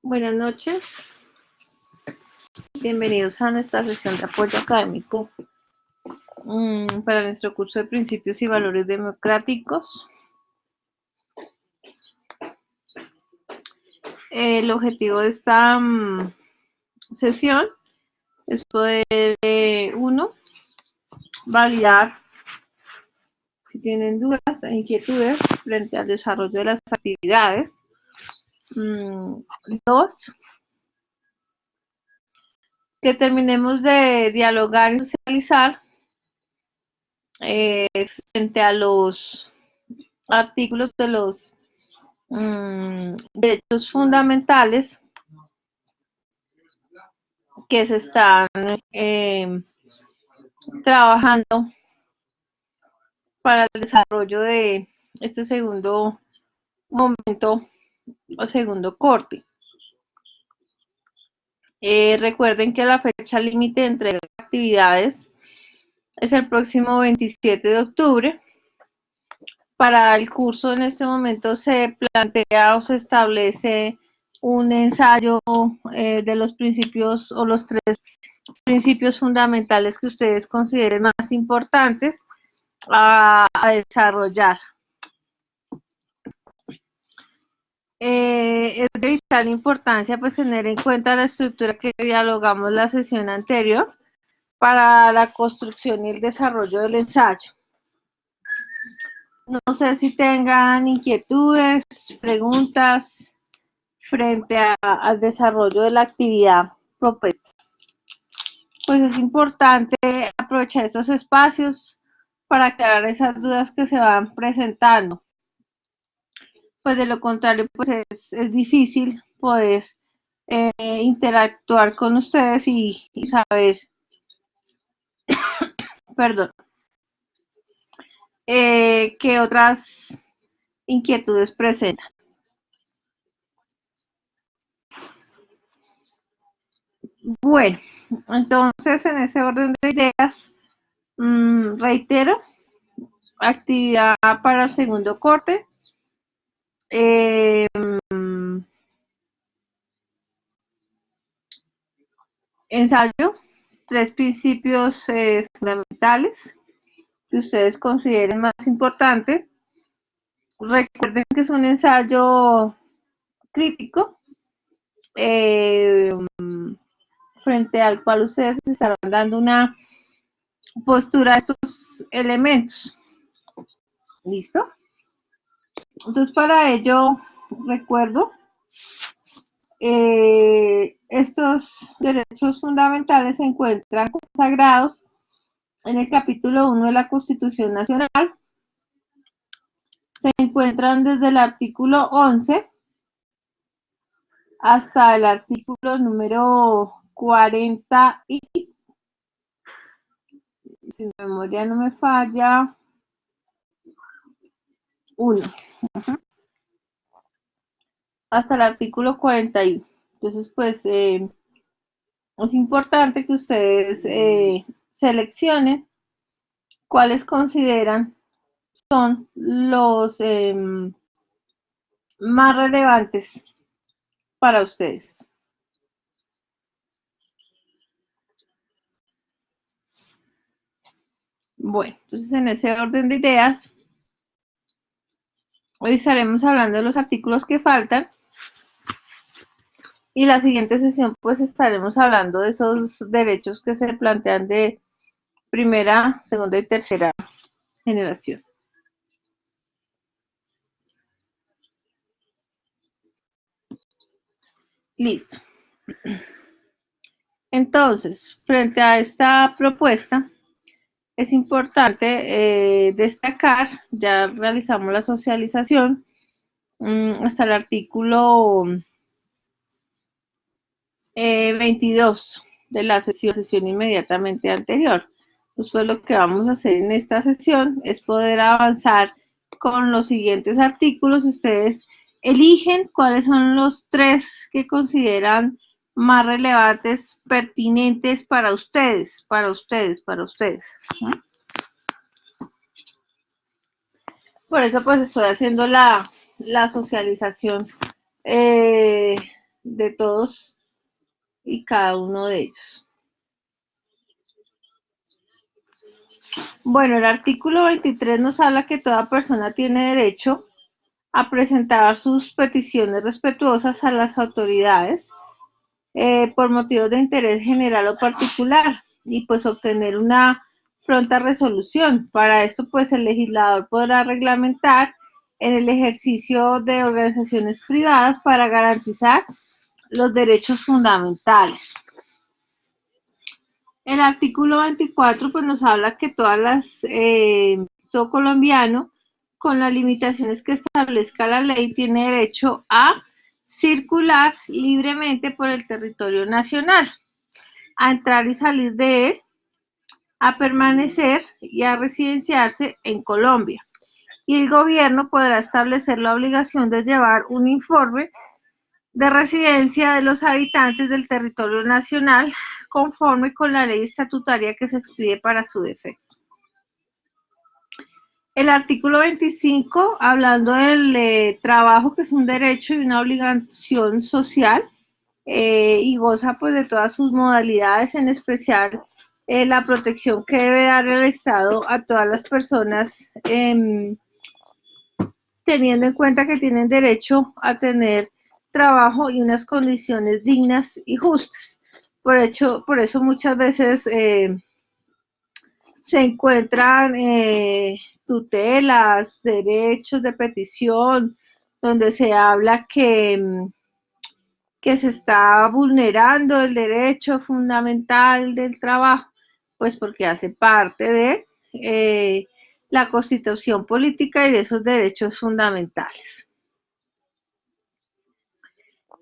Buenas noches, bienvenidos a nuestra sesión de apoyo académico para nuestro curso de Principios y Valores Democráticos. El objetivo de esta sesión es poder, uno, validar si tienen dudas e inquietudes frente al desarrollo de las actividades. Dos, que terminemos de dialogar y socializar frente a los artículos de los derechos fundamentales que se están trabajando para el desarrollo de este segundo momento o segundo corte. Recuerden que la fecha límite de entrega de actividades es el próximo 27 de octubre. Para el curso en este momento se plantea o se establece un ensayo de los principios o los tres principios fundamentales que ustedes consideren más importantes a desarrollar. Es de vital importancia pues tener en cuenta la estructura que dialogamos la sesión anterior para la construcción y el desarrollo del ensayo. No sé si tengan inquietudes, preguntas frente al desarrollo de la actividad propuesta. Pues es importante aprovechar estos espacios para aclarar esas dudas que se van presentando. Pues de lo contrario, pues es difícil poder interactuar con ustedes y saber, perdón, qué otras inquietudes presentan. Bueno, entonces en ese orden de ideas, reitero, actividad para el segundo corte. Ensayo, tres principios fundamentales que ustedes consideren más importantes. Recuerden que es un ensayo crítico frente al cual ustedes estarán dando una postura a estos elementos. ¿Listo? Entonces, para ello, recuerdo, estos derechos fundamentales se encuentran consagrados en el capítulo 1 de la Constitución Nacional. Se encuentran desde el artículo 11 hasta el artículo número 40 y, si mi memoria no me falla, 1. Hasta el artículo 41. Entonces, pues, es importante que ustedes seleccionen cuáles consideran son los más relevantes para ustedes. Bueno, entonces en ese orden de ideas, hoy estaremos hablando de los artículos que faltan y la siguiente sesión pues estaremos hablando de esos derechos que se plantean de primera, segunda y tercera generación. Listo. Entonces, frente a esta propuesta, es importante destacar, ya realizamos la socialización hasta el artículo 22 de la sesión inmediatamente anterior. Entonces, lo que vamos a hacer en esta sesión es poder avanzar con los siguientes artículos. Ustedes eligen cuáles son los tres que consideran más relevantes, pertinentes para ustedes, para ustedes, para ustedes. Por eso pues estoy haciendo la socialización de todos y cada uno de ellos. Bueno, el artículo 23 nos habla que toda persona tiene derecho a presentar sus peticiones respetuosas a las autoridades por motivos de interés general o particular y pues obtener una pronta resolución. Para esto pues el legislador podrá reglamentar en el ejercicio de organizaciones privadas para garantizar los derechos fundamentales. El artículo 24 pues nos habla que todo colombiano con las limitaciones que establezca la ley tiene derecho a circular libremente por el territorio nacional, a entrar y salir de él, a permanecer y a residenciarse en Colombia. Y el gobierno podrá establecer la obligación de llevar un informe de residencia de los habitantes del territorio nacional conforme con la ley estatutaria que se expide para su efecto. El artículo 25, hablando del trabajo, que es un derecho y una obligación social, y goza pues de todas sus modalidades, en especial la protección que debe dar el Estado a todas las personas, teniendo en cuenta que tienen derecho a tener trabajo y unas condiciones dignas y justas. Por eso muchas veces se encuentran tutelas, derechos de petición, donde se habla que se está vulnerando el derecho fundamental del trabajo, pues porque hace parte de la Constitución política y de esos derechos fundamentales.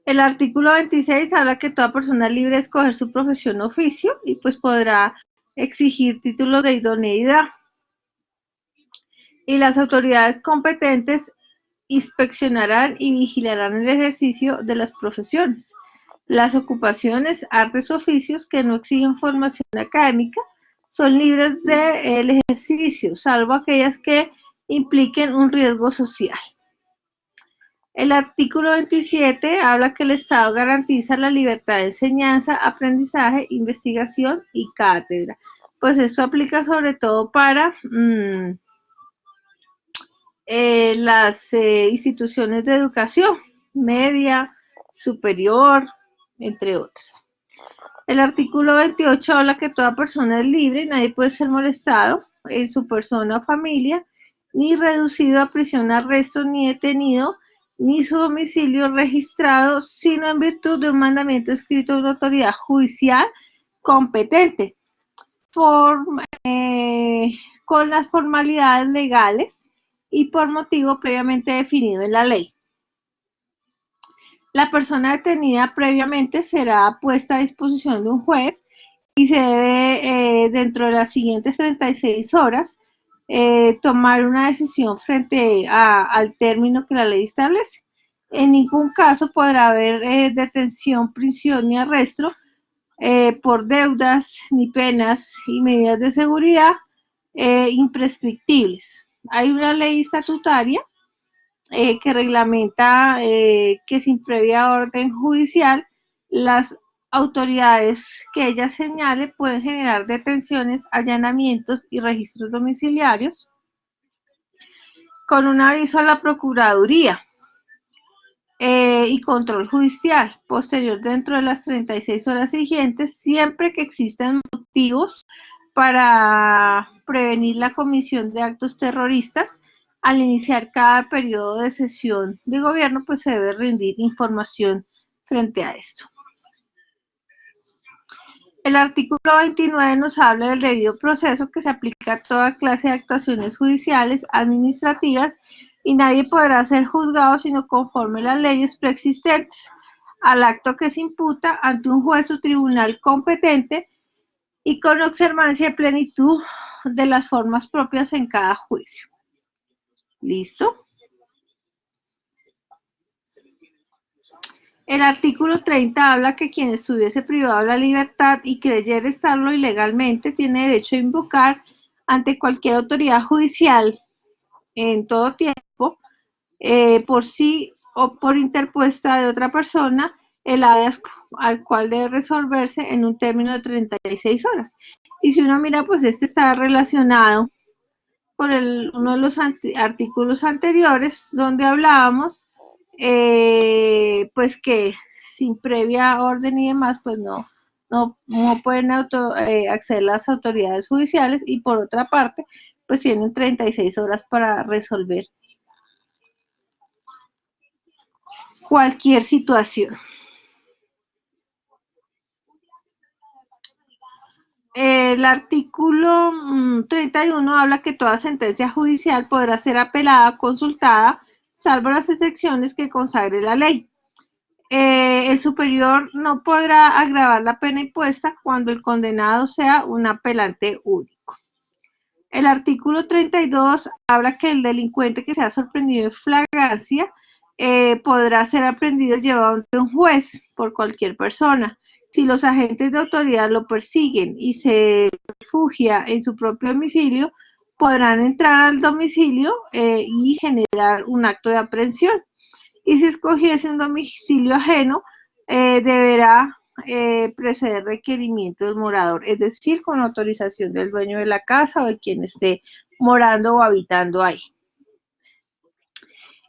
El artículo 26 habla que toda persona es libre de escoger su profesión o oficio y pues podrá exigir títulos de idoneidad. Y las autoridades competentes inspeccionarán y vigilarán el ejercicio de las profesiones. Las ocupaciones, artes o oficios que no exigen formación académica son libres del ejercicio, salvo aquellas que impliquen un riesgo social. El artículo 27 habla que el Estado garantiza la libertad de enseñanza, aprendizaje, investigación y cátedra. Pues esto aplica sobre todo para las instituciones de educación media, superior, entre otras. El artículo 28 habla que toda persona es libre y nadie puede ser molestado en su persona o familia, ni reducido a prisión, arresto, ni detenido, ni su domicilio registrado, sino en virtud de un mandamiento escrito de una autoridad judicial competente, con las formalidades legales y por motivo previamente definido en la ley. La persona detenida previamente será puesta a disposición de un juez y se debe, dentro de las siguientes 36 horas, tomar una decisión frente al término que la ley establece. En ningún caso podrá haber detención, prisión ni arresto por deudas ni penas y medidas de seguridad imprescriptibles. Hay una ley estatutaria que reglamenta que sin previa orden judicial las autoridades que ella señale pueden generar detenciones, allanamientos y registros domiciliarios con un aviso a la Procuraduría y control judicial posterior dentro de las 36 horas siguientes, siempre que existan motivos para prevenir la comisión de actos terroristas. Al iniciar cada periodo de sesión de gobierno, pues se debe rendir información frente a esto. El artículo 29 nos habla del debido proceso que se aplica a toda clase de actuaciones judiciales, administrativas, y nadie podrá ser juzgado sino conforme a las leyes preexistentes, al acto que se imputa ante un juez o tribunal competente y con observancia de plenitud de las formas propias en cada juicio. ¿Listo? El artículo 30 habla que quien estuviese privado de la libertad y creyere estarlo ilegalmente tiene derecho a invocar ante cualquier autoridad judicial en todo tiempo, por sí o por interpuesta de otra persona, el habeas al cual debe resolverse en un término de 36 horas. Y si uno mira, pues este está relacionado con uno de los artículos anteriores donde hablábamos, pues que sin previa orden y demás, pues no pueden acceder las autoridades judiciales, y por otra parte, pues tienen 36 horas para resolver cualquier situación. El artículo 31 habla que toda sentencia judicial podrá ser apelada, consultada, salvo las excepciones que consagre la ley. El superior no podrá agravar la pena impuesta cuando el condenado sea un apelante único. El artículo 32 habla que el delincuente que sea sorprendido en flagrancia podrá ser aprendido y llevado ante un juez por cualquier persona. Si los agentes de autoridad lo persiguen y se refugia en su propio domicilio, podrán entrar al domicilio y generar un acto de aprehensión. Y si escogiese un domicilio ajeno, deberá preceder requerimiento del morador, es decir, con autorización del dueño de la casa o de quien esté morando o habitando ahí.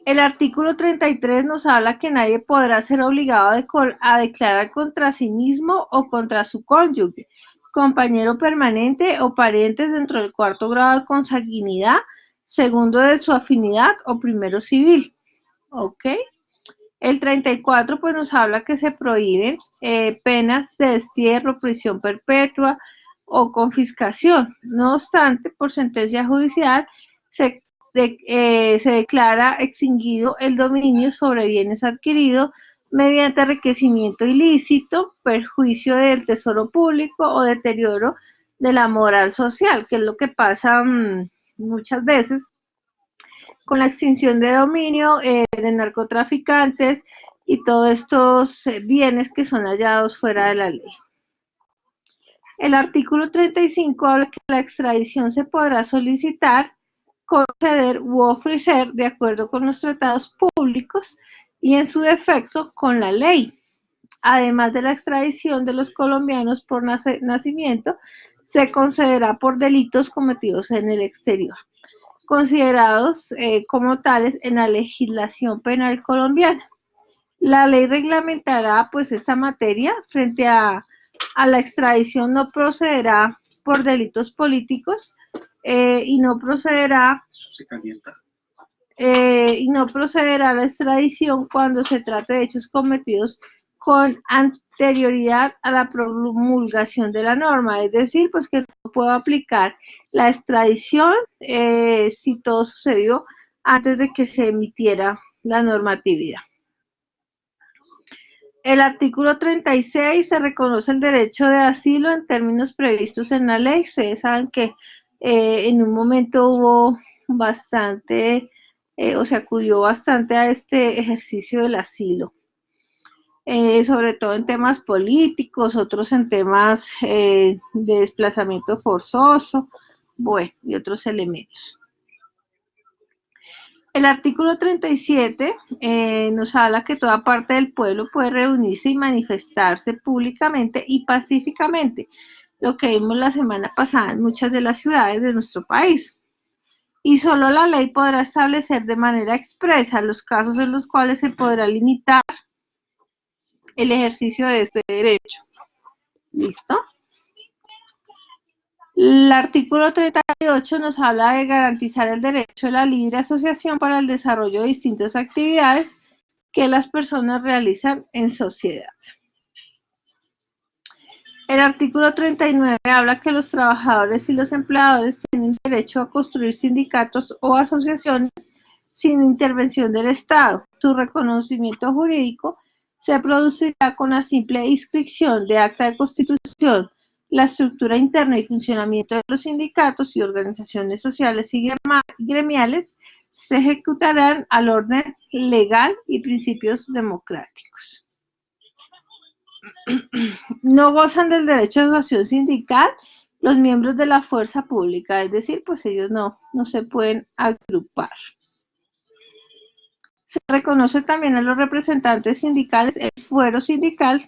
El artículo 33 nos habla que nadie podrá ser obligado a declarar contra sí mismo o contra su cónyuge, compañero permanente o parientes dentro del cuarto grado de consanguinidad, segundo de su afinidad o primero civil. ¿Ok? El 34 pues nos habla que se prohíben penas de destierro, prisión perpetua o confiscación. No obstante, por sentencia judicial se declara extinguido el dominio sobre bienes adquiridos mediante enriquecimiento ilícito, perjuicio del tesoro público o deterioro de la moral social, que es lo que pasa muchas veces con la extinción de dominio de narcotraficantes y todos estos bienes que son hallados fuera de la ley. El artículo 35 habla que la extradición se podrá solicitar, conceder u ofrecer de acuerdo con los tratados públicos y en su defecto con la ley. Además de la extradición de los colombianos por nacimiento, se concederá por delitos cometidos en el exterior, considerados como tales en la legislación penal colombiana. La ley reglamentará pues esta materia. Frente a la extradición no procederá por delitos políticos y no procederá a la extradición cuando se trate de hechos cometidos con anterioridad a la promulgación de la norma, es decir, pues que no puedo aplicar la extradición si todo sucedió antes de que se emitiera la normatividad. El artículo 36 se reconoce el derecho de asilo en términos previstos en la ley. Ustedes saben que en un momento hubo bastante, o se acudió bastante a este ejercicio del asilo. Sobre todo en temas políticos, otros en temas de desplazamiento forzoso, bueno, y otros elementos. El artículo 37 nos habla que toda parte del pueblo puede reunirse y manifestarse públicamente y pacíficamente, lo que vimos la semana pasada en muchas de las ciudades de nuestro país. Y solo la ley podrá establecer de manera expresa los casos en los cuales se podrá limitar el ejercicio de este derecho. ¿Listo? El artículo 38 nos habla de garantizar el derecho a la libre asociación para el desarrollo de distintas actividades que las personas realizan en sociedad. El artículo 39 habla que los trabajadores y los empleadores tienen derecho a construir sindicatos o asociaciones sin intervención del Estado. Su reconocimiento jurídico se producirá con la simple inscripción de acta de constitución. La estructura interna y funcionamiento de los sindicatos y organizaciones sociales y gremiales se ejecutarán al orden legal y principios democráticos. No gozan del derecho de asociación sindical los miembros de la fuerza pública, es decir, pues ellos no se pueden agrupar. Se reconoce también a los representantes sindicales el fuero sindical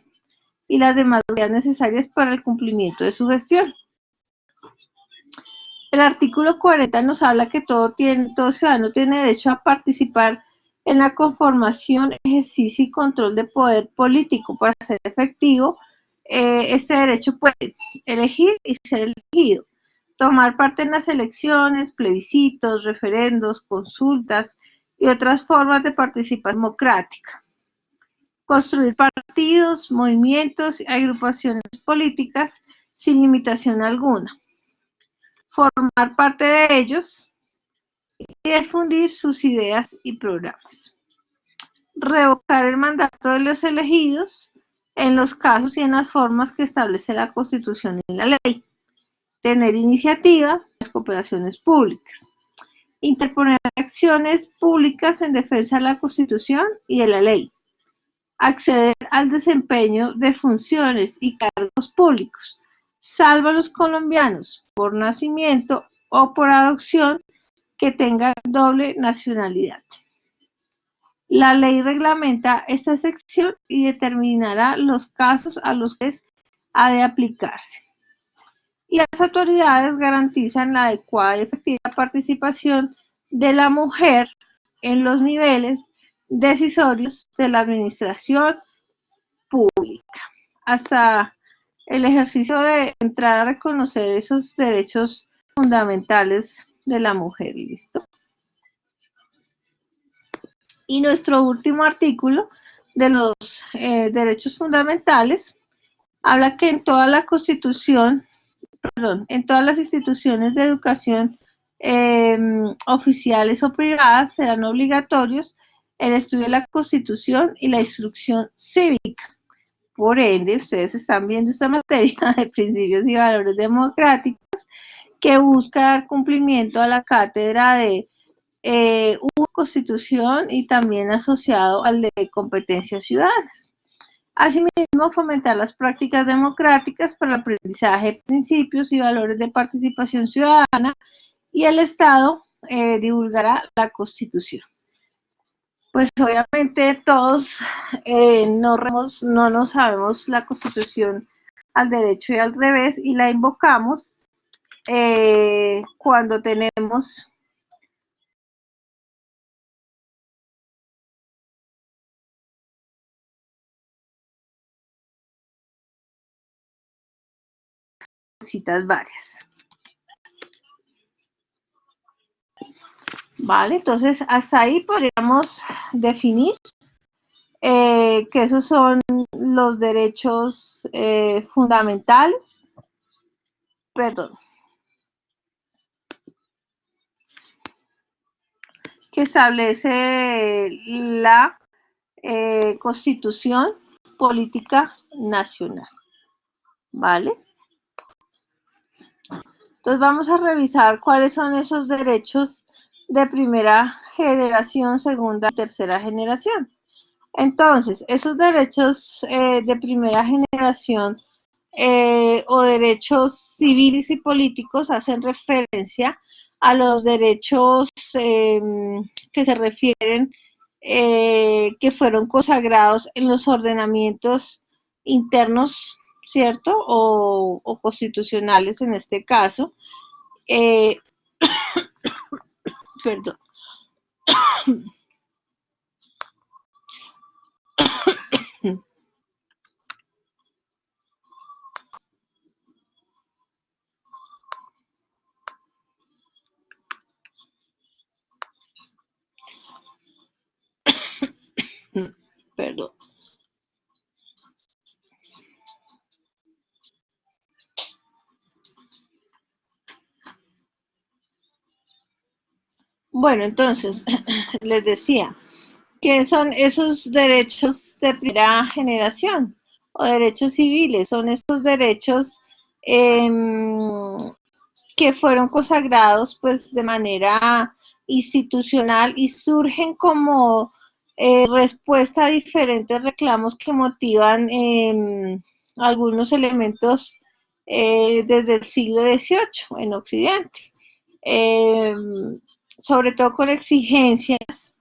y las demás autoridades necesarias para el cumplimiento de su gestión. El artículo 40 nos habla que todo ciudadano tiene derecho a participar en la conformación, ejercicio y control de poder político. Para ser efectivo, este derecho puede elegir y ser elegido, tomar parte en las elecciones, plebiscitos, referendos, consultas y otras formas de participación democrática, construir partidos, movimientos y agrupaciones políticas sin limitación alguna, formar parte de ellos y difundir sus ideas y programas. Revocar el mandato de los elegidos en los casos y en las formas que establece la Constitución y la ley. Tener iniciativa en las cooperaciones públicas. Interponer acciones públicas en defensa de la Constitución y de la ley. Acceder al desempeño de funciones y cargos públicos, salvo los colombianos por nacimiento o por adopción que tengan doble nacionalidad. La ley reglamenta esta sección y determinará los casos a los que ha de aplicarse. Y las autoridades garantizan la adecuada y efectiva participación de la mujer en los niveles decisorios de la administración pública. Hasta el ejercicio de entrar a reconocer esos derechos fundamentales de la mujer. ¿Listo? Y nuestro último artículo de los derechos fundamentales habla que en toda la Constitución, en todas las instituciones de educación oficiales o privadas serán obligatorios el estudio de la Constitución y la instrucción cívica. Por ende, ustedes están viendo esta materia de principios y valores democráticos que busca dar cumplimiento a la cátedra de Constitución y también asociado al de competencias ciudadanas. Asimismo, fomentar las prácticas democráticas para el aprendizaje de principios y valores de participación ciudadana, y el Estado divulgará la Constitución. Pues obviamente todos no nos sabemos la Constitución al derecho y al revés, y la invocamos cuando tenemos citas varias. Vale, entonces hasta ahí podríamos definir que esos son los derechos fundamentales, que establece la Constitución Política Nacional. ¿Vale? Entonces vamos a revisar cuáles son esos derechos de primera generación, segunda y tercera generación. Entonces, esos derechos de primera generación o derechos civiles y políticos hacen referencia a los derechos que se refieren, que fueron consagrados en los ordenamientos internos, ¿cierto? O constitucionales en este caso. Perdón. Perdón. Bueno, entonces, les decía, ¿qué son esos derechos de primera generación o derechos civiles? Son estos derechos que fueron consagrados pues de manera institucional y surgen como respuesta a diferentes reclamos que motivan algunos elementos desde el siglo XVIII en Occidente, sobre todo con exigencias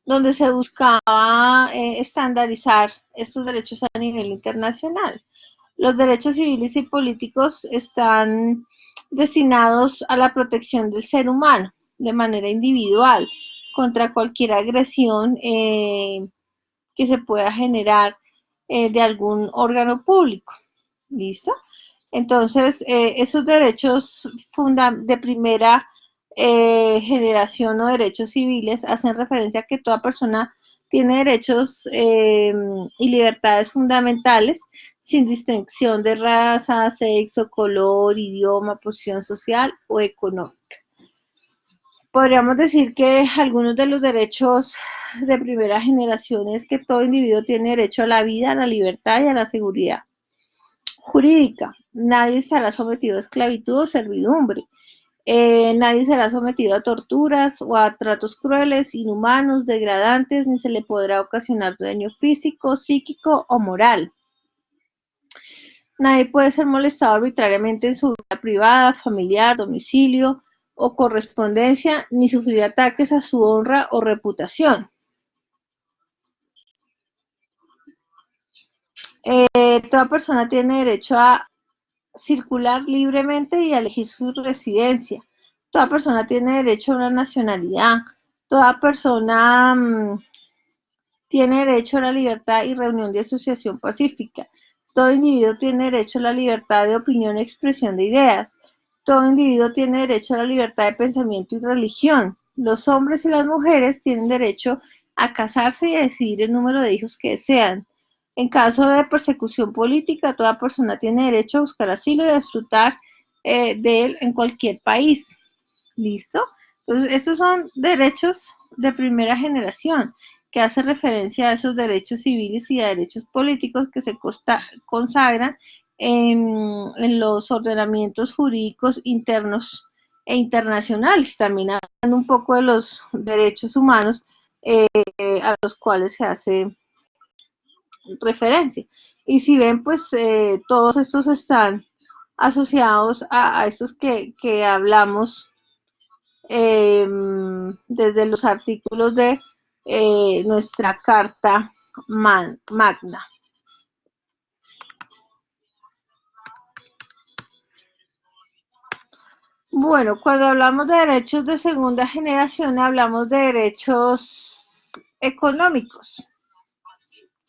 donde se buscaba estandarizar estos derechos a nivel internacional. Los derechos civiles y políticos están destinados a la protección del ser humano de manera individual contra cualquier agresión que se pueda generar de algún órgano público. ¿Listo? Entonces, esos derechos de primera generación o derechos civiles hacen referencia a que toda persona tiene derechos y libertades fundamentales sin distinción de raza, sexo, color, idioma, posición social o económica. Podríamos decir que algunos de los derechos de primera generación es que todo individuo tiene derecho a la vida, a la libertad y a la seguridad jurídica. Nadie será sometido a esclavitud o servidumbre. Nadie será sometido a torturas o a tratos crueles, inhumanos, degradantes, ni se le podrá ocasionar daño físico, psíquico o moral. Nadie puede ser molestado arbitrariamente en su vida privada, familiar, domicilio o correspondencia, ni sufrir ataques a su honra o reputación. Toda persona tiene derecho a circular libremente y a elegir su residencia. Toda persona tiene derecho a una nacionalidad. Toda persona tiene derecho a la libertad y reunión de asociación pacífica. Todo individuo tiene derecho a la libertad de opinión y expresión de ideas. Todo individuo tiene derecho a la libertad de pensamiento y religión. Los hombres y las mujeres tienen derecho a casarse y a decidir el número de hijos que desean. En caso de persecución política, toda persona tiene derecho a buscar asilo y a disfrutar de él en cualquier país. ¿Listo? Entonces, estos son derechos de primera generación, que hace referencia a esos derechos civiles y a derechos políticos que se consagran en los ordenamientos jurídicos internos e internacionales. También hablan un poco de los derechos humanos a los cuales se hace referencia. Y si ven, pues todos estos están asociados a estos que hablamos desde los artículos de nuestra Carta Magna. Bueno, cuando hablamos de derechos de segunda generación, hablamos de derechos económicos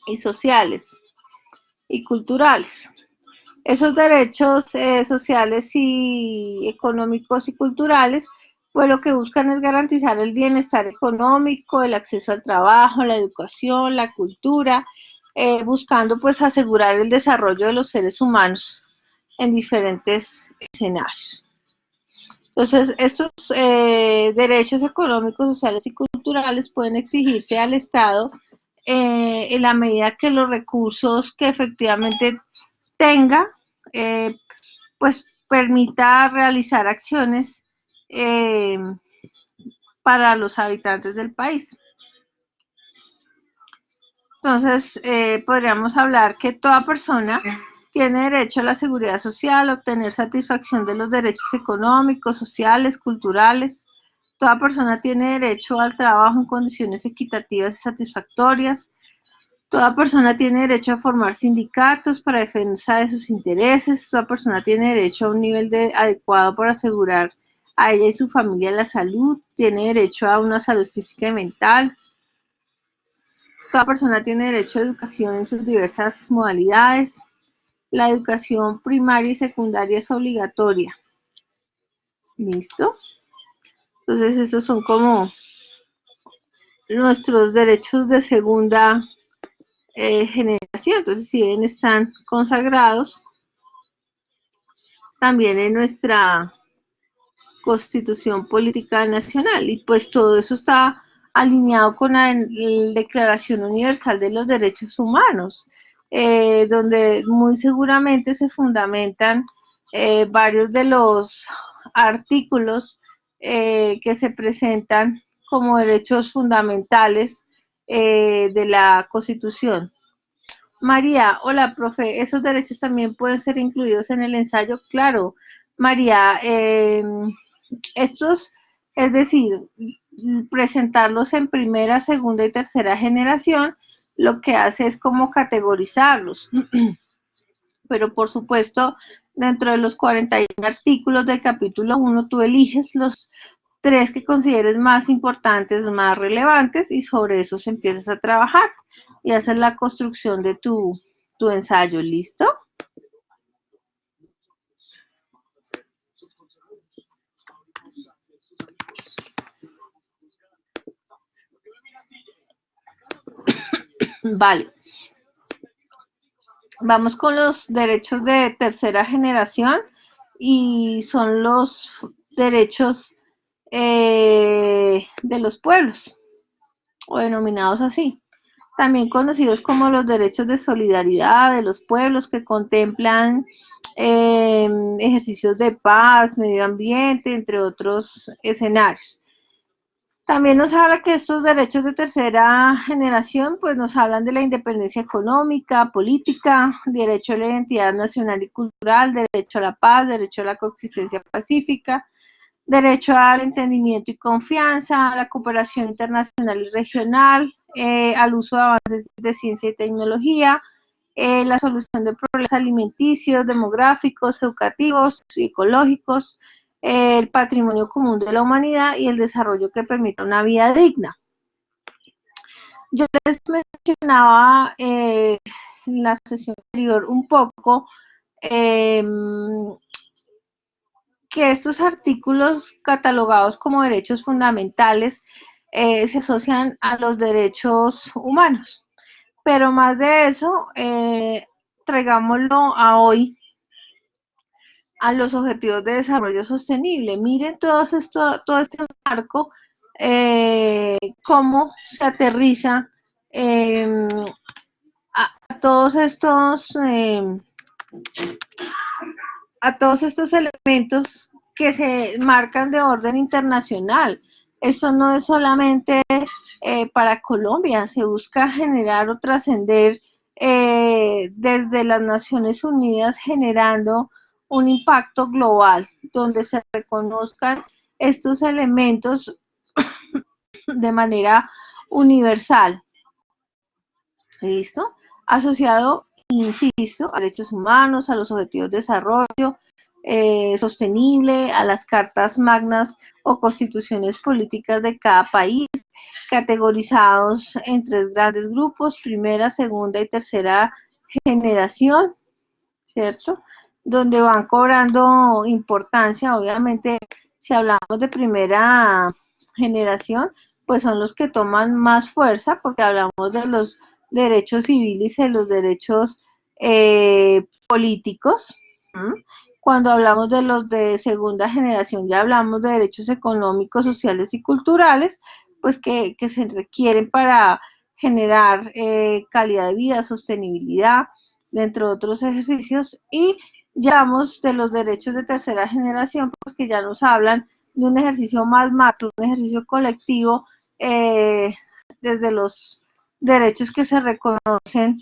y sociales y culturales. Esos derechos sociales y económicos y culturales, pues lo que buscan es garantizar el bienestar económico, el acceso al trabajo, la educación, la cultura, buscando pues asegurar el desarrollo de los seres humanos en diferentes escenarios. Entonces, estos derechos económicos, sociales y culturales pueden exigirse al Estado en la medida que los recursos que efectivamente tenga, pues permita realizar acciones para los habitantes del país. Entonces, podríamos hablar que toda persona tiene derecho a la seguridad social, a obtener satisfacción de los derechos económicos, sociales, culturales. Toda persona tiene derecho al trabajo en condiciones equitativas y satisfactorias. Toda persona tiene derecho a formar sindicatos para defensa de sus intereses. Toda persona tiene derecho a un nivel adecuado para asegurar a ella y su familia la salud. Tiene derecho a una salud física y mental. Toda persona tiene derecho a educación en sus diversas modalidades. La educación primaria y secundaria es obligatoria. ¿Listo? Entonces, estos son como nuestros derechos de segunda generación. Entonces, si bien están consagrados también en nuestra Constitución Política Nacional, y pues todo eso está alineado con la Declaración Universal de los Derechos Humanos, donde muy seguramente se fundamentan varios de los artículos que se presentan como derechos fundamentales de la Constitución. María, hola, profe, ¿esos derechos también pueden ser incluidos en el ensayo? Claro, María, estos, es decir, presentarlos en primera, segunda y tercera generación, lo que hace es como categorizarlos. Pero por supuesto, dentro de los 41 artículos del capítulo 1, tú eliges los 3 que consideres más importantes, más relevantes, y sobre esos empiezas a trabajar y haces la construcción de tu ensayo. ¿Listo? Vale. Vamos con los derechos de tercera generación y son los derechos de los pueblos, o denominados así, también conocidos como los derechos de solidaridad de los pueblos, que contemplan ejercicios de paz, medio ambiente, entre otros escenarios. También nos habla que estos derechos de tercera generación, pues nos hablan de la independencia económica, política, derecho a la identidad nacional y cultural, derecho a la paz, derecho a la coexistencia pacífica, derecho al entendimiento y confianza, a la cooperación internacional y regional, al uso de avances de ciencia y tecnología, la solución de problemas alimenticios, demográficos, educativos y ecológicos, el patrimonio común de la humanidad y el desarrollo que permita una vida digna. Yo les mencionaba en la sesión anterior un poco eh, que estos artículos catalogados como derechos fundamentales se asocian a los derechos humanos. Pero más de eso, traigámoslo a hoy, a los objetivos de desarrollo sostenible. Miren todo este marco, cómo se aterriza eh, a todos estos a todos estos elementos que se marcan de orden internacional. Eso no es solamente para Colombia, se busca generar o trascender desde las Naciones Unidas, generando un impacto global donde se reconozcan estos elementos de manera universal. ¿Listo? Asociado, insisto, a derechos humanos, a los objetivos de desarrollo sostenible, a las cartas magnas o constituciones políticas de cada país, categorizados en 3 grandes grupos: primera, segunda y tercera generación, ¿cierto? Donde van cobrando importancia. Obviamente, si hablamos de primera generación, pues son los que toman más fuerza, porque hablamos de los derechos civiles y de los derechos políticos. ¿Mm? Cuando hablamos de los de segunda generación, ya hablamos de derechos económicos, sociales y culturales, pues que se requieren para generar calidad de vida, sostenibilidad, entre otros ejercicios. Y ya hablamos de los derechos de tercera generación, pues que ya nos hablan de un ejercicio más macro, un ejercicio colectivo, desde los derechos que se reconocen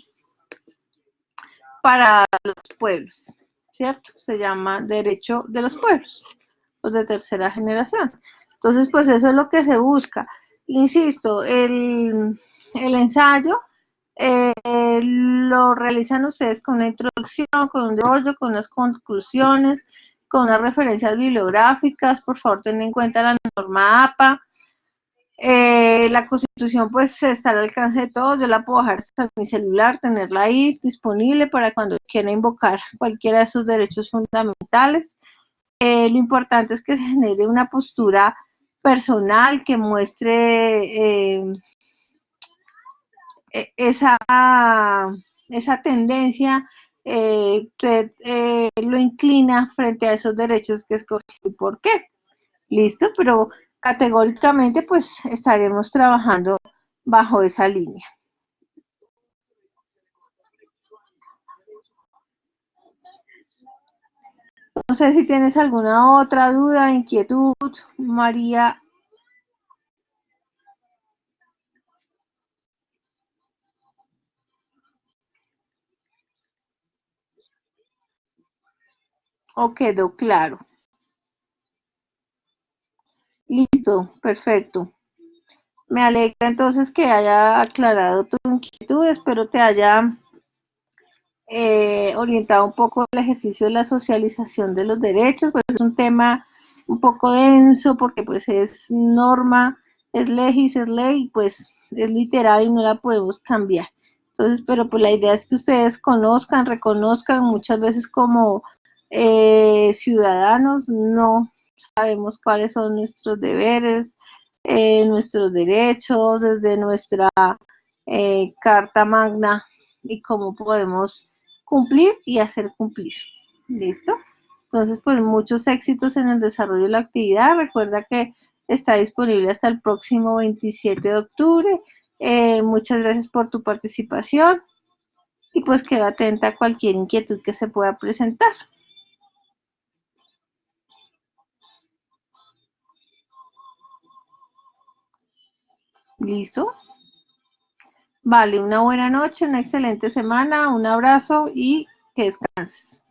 para los pueblos, ¿cierto? Se llama derecho de los pueblos, los de tercera generación. Entonces, pues eso es lo que se busca. Insisto, el ensayo lo realizan ustedes con una introducción, con un desarrollo, con unas conclusiones, con unas referencias bibliográficas. Por favor, ten en cuenta la norma APA. La constitución pues está al alcance de todos. Yo la puedo dejar en mi celular, tenerla ahí disponible para cuando quiera invocar cualquiera de sus derechos fundamentales. Lo importante es que se genere una postura personal que muestre esa, esa tendencia, lo inclina frente a esos derechos que escogí. ¿Por qué? Listo, pero categóricamente pues estaremos trabajando bajo esa línea. No sé si tienes alguna otra duda, inquietud, María. ¿O quedó claro? Listo, perfecto. Me alegra entonces que haya aclarado tu inquietud, espero te haya orientado un poco el ejercicio de la socialización de los derechos, pues es un tema un poco denso porque pues es norma, es ley, pues es literal y no la podemos cambiar. Entonces, pero pues la idea es que ustedes conozcan, reconozcan, muchas veces como ciudadanos no sabemos cuáles son nuestros deberes, nuestros derechos, desde nuestra Carta Magna y cómo podemos cumplir y hacer cumplir. ¿Listo? Entonces, pues muchos éxitos en el desarrollo de la actividad. Recuerda que está disponible hasta el próximo 27 de octubre. Muchas gracias por tu participación y pues quedo atenta a cualquier inquietud que se pueda presentar. ¿Listo? Vale, una buena noche, una excelente semana, un abrazo y que descanses.